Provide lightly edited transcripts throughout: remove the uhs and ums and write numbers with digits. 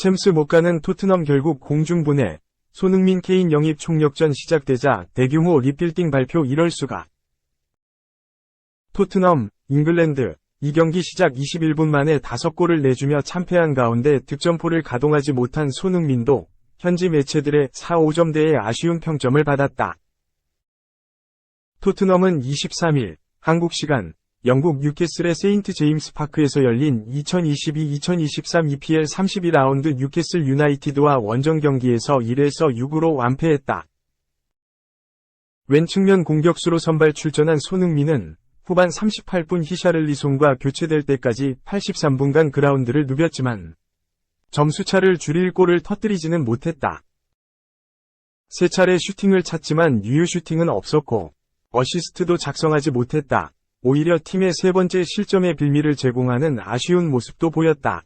챔스 못 가는 토트넘 결국 공중분해. 손흥민 케인 영입 총력전 시작되자 대규모 리빌딩 발표. 이럴 수가. 토트넘, 잉글랜드. 이 경기 시작 21분 만에 5골을 내주며 참패한 가운데 득점포를 가동하지 못한 손흥민도 현지 매체들의 4-5점대의 아쉬운 평점을 받았다. 토트넘은 23일 한국 시간 영국 뉴캐슬의 세인트 제임스 파크에서 열린 2022-2023 EPL 32라운드 뉴캐슬 유나이티드와 원정 경기에서 1-6으로 완패했다. 왼 측면 공격수로 선발 출전한 손흥민은 후반 38분 히샤를리송과 교체될 때까지 83분간 그라운드를 누볐지만 점수차를 줄일 골을 터뜨리지는 못했다. 3차례 슈팅을 찼지만 유효 슈팅은 없었고 어시스트도 작성하지 못했다. 오히려 팀의 3번째 실점의 빌미를 제공하는 아쉬운 모습도 보였다.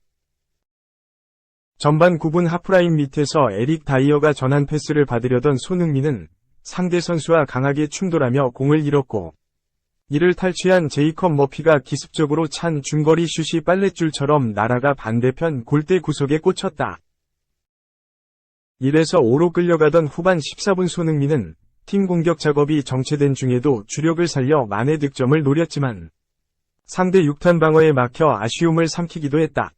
전반 9분 하프라인 밑에서 에릭 다이어가 전환 패스를 받으려던 손흥민은 상대 선수와 강하게 충돌하며 공을 잃었고 이를 탈취한 제이컵 머피가 기습적으로 찬 중거리 슛이 빨랫줄처럼 날아가 반대편 골대 구석에 꽂혔다. 1-5로 끌려가던 후반 14분 손흥민은 팀 공격 작업이 정체된 중에도 주력을 살려 만회 득점을 노렸지만 상대 6탄 방어에 막혀 아쉬움을 삼키기도 했다.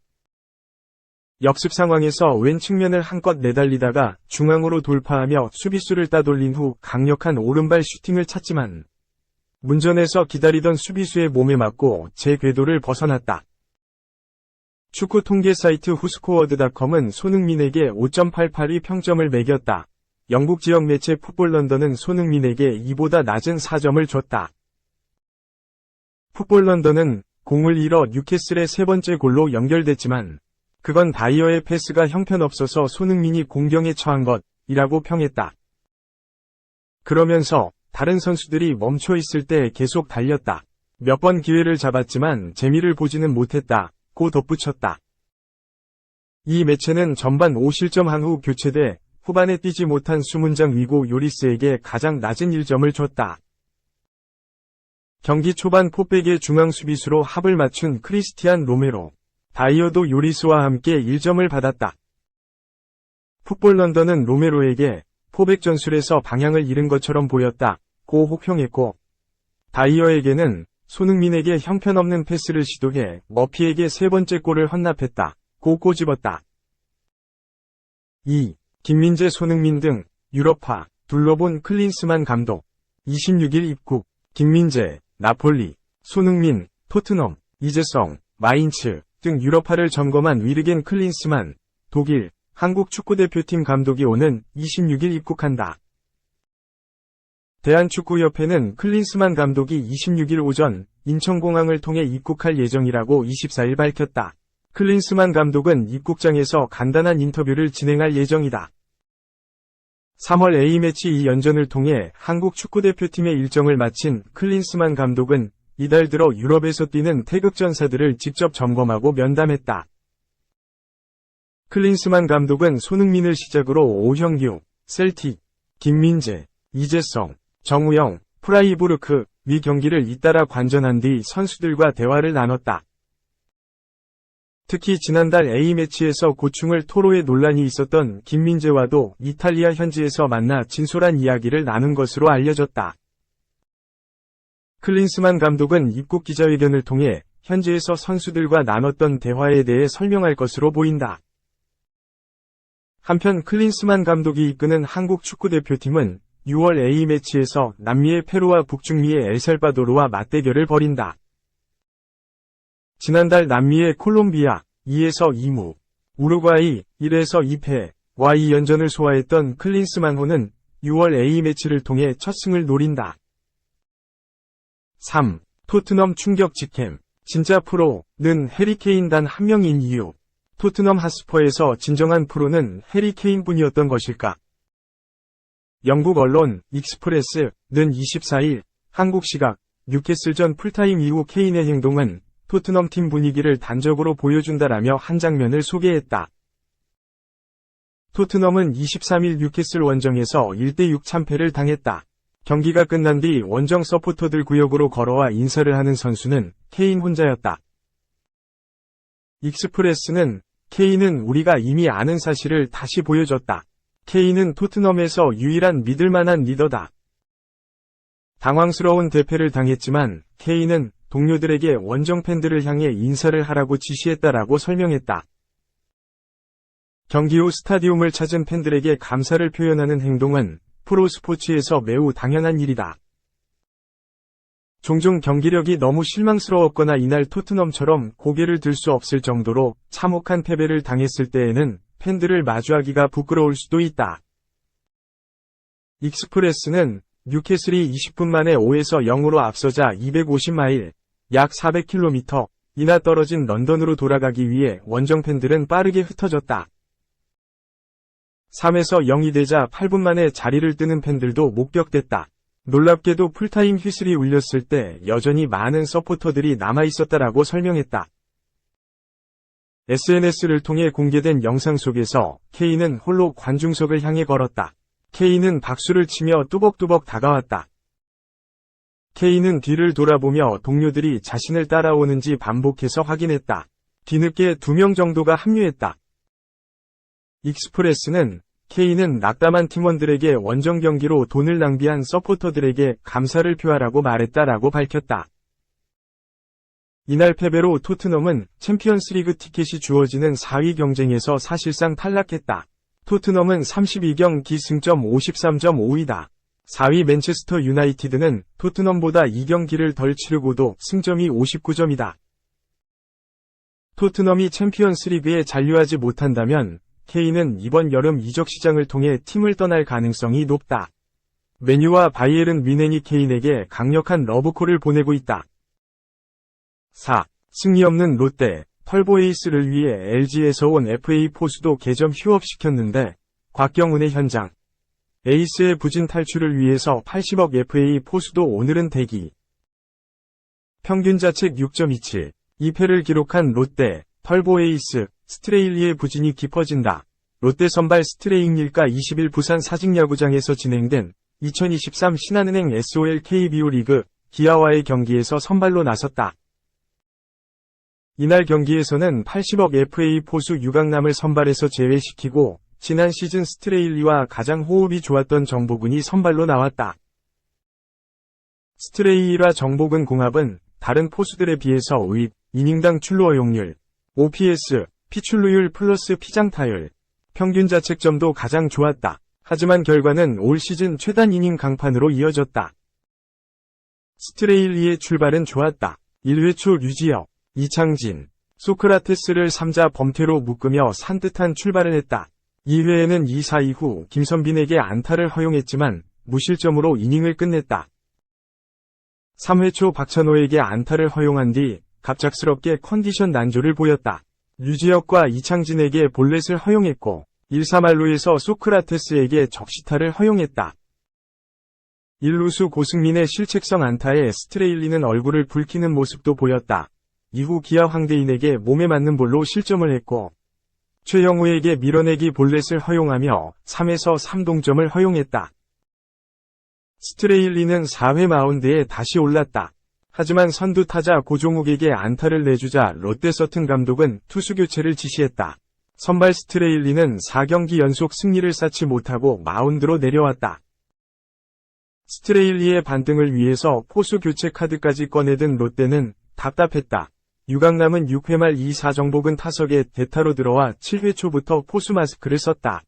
역습 상황에서 왼 측면을 한껏 내달리다가 중앙으로 돌파하며 수비수를 따돌린 후 강력한 오른발 슈팅을 찼지만 문전에서 기다리던 수비수의 몸에 맞고 제 궤도를 벗어났다. 축구 통계 사이트 후스코어드닷컴은 손흥민에게 5.88의 평점을 매겼다. 영국 지역 매체 풋볼 런던은 손흥민에게 이보다 낮은 4점을 줬다. 풋볼 런던은 공을 잃어 뉴캐슬의 3번째 골로 연결됐지만 그건 다이어의 패스가 형편없어서 손흥민이 공경에 처한 것이라고 평했다. 그러면서 다른 선수들이 멈춰 있을 때 계속 달렸다. 몇 번 기회를 잡았지만 재미를 보지는 못했다. 고 덧붙였다. 이 매체는 전반 5실점한 후 교체돼 후반에 뛰지 못한 수문장 위고 요리스에게 가장 낮은 1점을 줬다. 경기 초반 포백의 중앙 수비수로 합을 맞춘 크리스티안 로메로, 다이어도 요리스와 함께 1점을 받았다. 풋볼 런던은 로메로에게 포백 전술에서 방향을 잃은 것처럼 보였다.고 혹평했고 다이어에게는 손흥민에게 형편없는 패스를 시도해 머피에게 3번째 골을 헌납했다.고 꼬집었다. 2. 김민재 손흥민 등 유럽파 둘러본 클린스만 감독 26일 입국. 김민재, 나폴리, 손흥민, 토트넘, 이재성, 마인츠 등 유럽파를 점검한 위르겐 클린스만 독일, 한국 축구대표팀 감독이 오는 26일 입국한다. 대한축구협회는 클린스만 감독이 26일 오전 인천공항을 통해 입국할 예정이라고 24일 밝혔다. 클린스만 감독은 입국장에서 간단한 인터뷰를 진행할 예정이다. 3월 A매치 2연전을 통해 한국 축구대표팀의 일정을 마친 클린스만 감독은 이달 들어 유럽에서 뛰는 태극전사들을 직접 점검하고 면담했다. 클린스만 감독은 손흥민을 시작으로 오형규, 셀틱, 김민재, 이재성, 정우영, 프라이부르크 위 경기를 잇따라 관전한 뒤 선수들과 대화를 나눴다. 특히 지난달 A매치에서 고충을 토로해 논란이 있었던 김민재와도 이탈리아 현지에서 만나 진솔한 이야기를 나눈 것으로 알려졌다. 클린스만 감독은 입국 기자회견을 통해 현지에서 선수들과 나눴던 대화에 대해 설명할 것으로 보인다. 한편 클린스만 감독이 이끄는 한국 축구대표팀은 6월 A매치에서 남미의 페루와 북중미의 엘살바도르와 맞대결을 벌인다. 지난달 남미의 콜롬비아 2-2무, 우루과이 1-2패와 2연전을 소화했던 클린스만호는 6월 A매치를 통해 첫 승을 노린다. 3. 토트넘 충격 직캠. 진짜 프로는 해리케인 단 한 명인 이유. 토트넘 핫스퍼에서 진정한 프로는 해리케인뿐이었던 것일까? 영국 언론 익스프레스는 24일 한국 시각 뉴캐슬전 풀타임 이후 케인의 행동은 토트넘 팀 분위기를 단적으로 보여준다라며 한 장면을 소개했다. 토트넘은 23일 뉴캐슬 원정에서 1-6 참패를 당했다. 경기가 끝난 뒤 원정 서포터들 구역으로 걸어와 인사를 하는 선수는 케인 혼자였다. 익스프레스는 케인은 우리가 이미 아는 사실을 다시 보여줬다. 케인은 토트넘에서 유일한 믿을만한 리더다. 당황스러운 대패를 당했지만 케인은 동료들에게 원정 팬들을 향해 인사를 하라고 지시했다라고 설명했다. 경기 후 스타디움을 찾은 팬들에게 감사를 표현하는 행동은 프로 스포츠에서 매우 당연한 일이다. 종종 경기력이 너무 실망스러웠거나 이날 토트넘처럼 고개를 들 수 없을 정도로 참혹한 패배를 당했을 때에는 팬들을 마주하기가 부끄러울 수도 있다. 익스프레스는 뉴캐슬이 20분 만에 5에서 0으로 앞서자 250마일, 약 400km 이나 떨어진 런던으로 돌아가기 위해 원정 팬들은 빠르게 흩어졌다. 3에서 0이 되자 8분 만에 자리를 뜨는 팬들도 목격됐다. 놀랍게도 풀타임 휘슬이 울렸을 때 여전히 많은 서포터들이 남아있었다라고 설명했다. SNS를 통해 공개된 영상 속에서 케인은 홀로 관중석을 향해 걸었다. 케인은 박수를 치며 뚜벅뚜벅 다가왔다. 케인은 뒤를 돌아보며 동료들이 자신을 따라오는지 반복해서 확인했다. 뒤늦게 2명 정도가 합류했다. 익스프레스는 케인은 낙담한 팀원들에게 원정 경기로 돈을 낭비한 서포터들에게 감사를 표하라고 말했다라고 밝혔다. 이날 패배로 토트넘은 챔피언스리그 티켓이 주어지는 4위 경쟁에서 사실상 탈락했다. 토트넘은 32경기 승점 53.5위다. 4위 맨체스터 유나이티드는 토트넘보다 2경기를 덜 치르고도 승점이 59점이다. 토트넘이 챔피언스리그에 잔류하지 못한다면 케인은 이번 여름 이적 시장을 통해 팀을 떠날 가능성이 높다. 맨유와 바이에른 뮌헨이 케인에게 강력한 러브콜을 보내고 있다. 4. 승리 없는 롯데, 털보 에이스를 위해 LG에서 온 FA 포수도 개점 휴업시켰는데 곽경운의 현장. 에이스의 부진 탈출을 위해서 80억 FA 포수도 오늘은 대기. 평균 자책 6.27. 2패를 기록한 롯데, 털보 에이스, 스트레일리의 부진이 깊어진다. 롯데 선발 스트레잉일가 20일 부산 사직야구장에서 진행된 2023 신한은행 SOL KBO 리그 기아와의 경기에서 선발로 나섰다. 이날 경기에서는 80억 FA 포수 유강남을 선발에서 제외시키고 지난 시즌 스트레일리와 가장 호흡이 좋았던 정보근이 선발로 나왔다. 스트레일리와 정보근 공합은 다른 포수들에 비해서 의입, 이닝당 출루 허용률, OPS, 피출루율 플러스 피장타율, 평균 자책점도 가장 좋았다. 하지만 결과는 올 시즌 최단 이닝 강판으로 이어졌다. 스트레일리의 출발은 좋았다. 1회 초 류지혁, 이창진, 소크라테스를 3자 범퇴로 묶으며 산뜻한 출발을 했다. 2회에는 2사 이후 김선빈에게 안타를 허용했지만 무실점으로 이닝을 끝냈다. 3회 초 박찬호에게 안타를 허용한 뒤 갑작스럽게 컨디션 난조를 보였다. 류지혁과 이창진에게 볼넷을 허용했고 1-3할루에서 소크라테스에게 적시타를 허용했다. 1루수 고승민의 실책성 안타에 스트레일리는 얼굴을 붉히는 모습도 보였다. 이후 기아 황대인에게 몸에 맞는 볼로 실점을 했고 최영우에게 밀어내기 볼넷을 허용하며 3에서 3동점을 허용했다. 스트레일리는 4회 마운드에 다시 올랐다. 하지만 선두 타자 고종욱에게 안타를 내주자 롯데 서튼 감독은 투수 교체를 지시했다. 선발 스트레일리는 4경기 연속 승리를 쌓지 못하고 마운드로 내려왔다. 스트레일리의 반등을 위해서 포수 교체 카드까지 꺼내든 롯데는 답답했다. 유강남은 6회 말 2사 정복은 타석에 대타로 들어와 7회 초부터 포수 마스크를 썼다.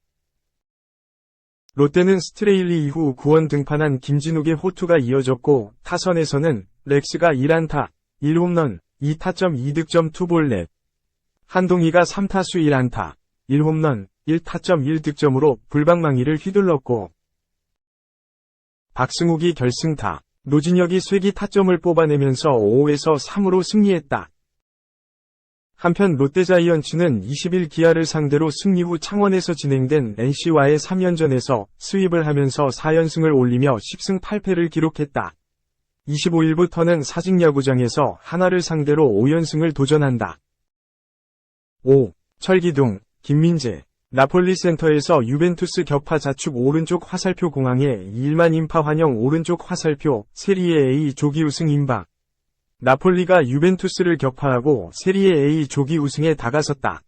롯데는 스트레일리 이후 구원 등판한 김진욱의 호투가 이어졌고 타선에서는 렉스가 1안타, 1홈런, 2타점 2득점 2볼넷, 한동희가 3타수 1안타, 1홈런, 1타점 1득점으로 불방망이를 휘둘렀고 박승욱이 결승타, 노진혁이 쇄기 타점을 뽑아내면서 5에서 3으로 승리했다. 한편 롯데자이언츠는 20일 기아를 상대로 승리 후 창원에서 진행된 NC와의 3연전에서 스윕을 하면서 4연승을 올리며 10승 8패를 기록했다. 25일부터는 사직야구장에서 하나를 상대로 5연승을 도전한다. 5. 철기둥, 김민재, 나폴리 센터에서 유벤투스 격파 자축 오른쪽 화살표 공항에 1만 인파 환영 오른쪽 화살표 세리에 A 조기 우승 임박. 나폴리가 유벤투스를 격파하고 세리에 A 조기 우승에 다가섰다.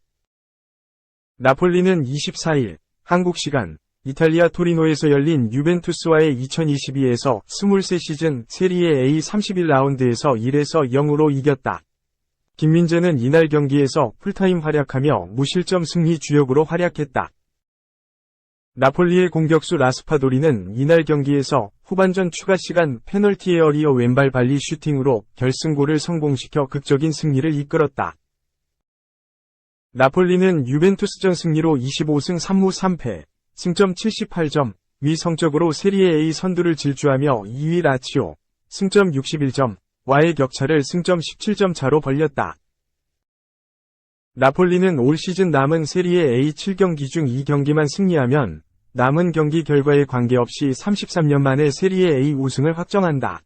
나폴리는 24일 한국 시간 이탈리아 토리노에서 열린 유벤투스와의 2022에서 23시즌 세리에 A 31라운드에서 1에서 0으로 이겼다. 김민재는 이날 경기에서 풀타임 활약하며 무실점 승리 주역으로 활약했다. 나폴리의 공격수 라스파도리는 이날 경기에서 후반전 추가 시간 페널티 에어리어 왼발 발리 슈팅으로 결승골을 성공시켜 극적인 승리를 이끌었다. 나폴리는 유벤투스전 승리로 25승 3무 3패, 승점 78점, 위 성적으로 세리에 A 선두를 질주하며 2위 라치오, 승점 61점, 와의 격차를 승점 17점 차로 벌렸다. 나폴리는 올 시즌 남은 세리에 A 7경기 중 2경기만 승리하면 남은 경기 결과에 관계없이 33년 만에 세리에 A 우승을 확정한다.